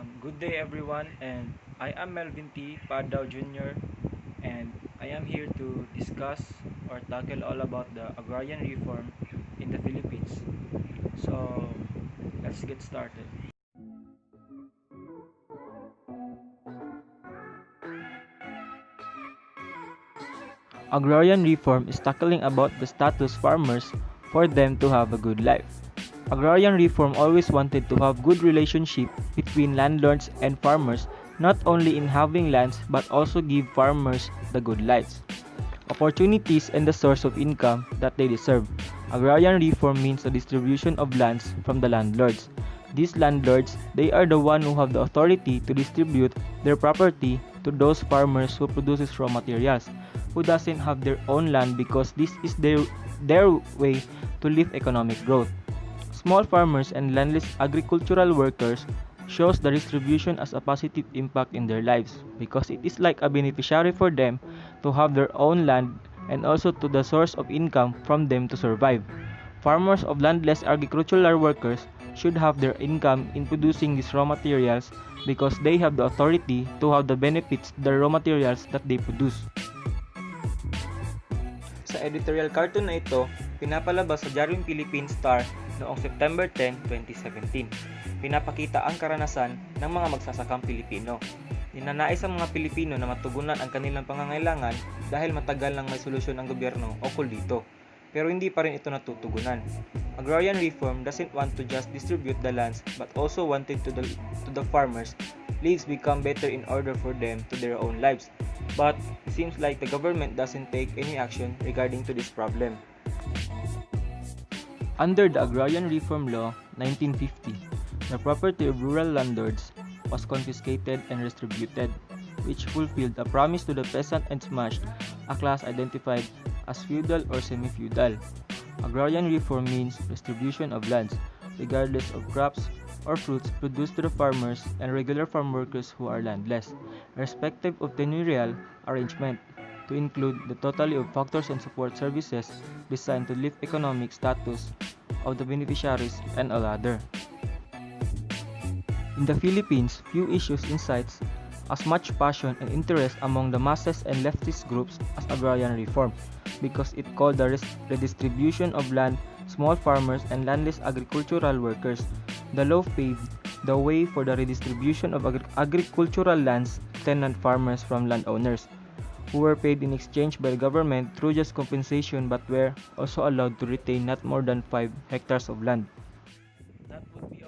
Good day everyone, and I am Melvin T. Padao Jr. and I am here to discuss or tackle all about the agrarian reform in the Philippines. So let's get started. Agrarian reform is tackling about the status farmers for them to have a good life. Agrarian reform always wanted to have good relationship between landlords and farmers, not only in having lands but also give farmers the good lives, opportunities and the source of income that they deserve. Agrarian reform means the distribution of lands from the landlords. These landlords, they are the one who have the authority to distribute their property to those farmers who produces raw materials, who doesn't have their own land because this is their way to live economic growth. Small farmers and landless agricultural workers shows the distribution as a positive impact in their lives because it is like a beneficiary for them to have their own land and also to the source of income from them to survive. Farmers of landless agricultural workers should have their income in producing these raw materials because they have the authority to have the benefits the raw materials that they produce. Sa editorial cartoon na ito, pinapalabas sa Diaryong Philippine Star noong September 10, 2017. Pinapakita ang karanasan ng mga magsasakang Pilipino. Ninanais ang mga Pilipino na matugunan ang kanilang pangangailangan dahil matagal nang may solusyon ang gobyerno ukol dito. Pero hindi pa rin ito natutugunan. Agrarian reform doesn't want to just distribute the lands but also wanted to the farmers lives become better in order for them to their own lives. But it seems like the government doesn't take any action regarding to this problem. Under the Agrarian Reform Law 1950, the property of rural landlords was confiscated and distributed, which fulfilled a promise to the peasant and smashed a class identified as feudal or semi-feudal. Agrarian reform means distribution of lands, regardless of crops or fruits produced to the farmers and regular farm workers who are landless, irrespective of tenurial arrangement, to include the totality of factors and support services designed to lift economic status of the beneficiaries and all other. In the Philippines, few issues incites as much passion and interest among the masses and leftist groups as agrarian reform because it called the redistribution of land, small farmers, and landless agricultural workers. The law paved the way for the redistribution of agricultural lands to tenant farmers from landowners, who were paid in exchange by the government through just compensation but were also allowed to retain not more than 5 hectares of land. That would be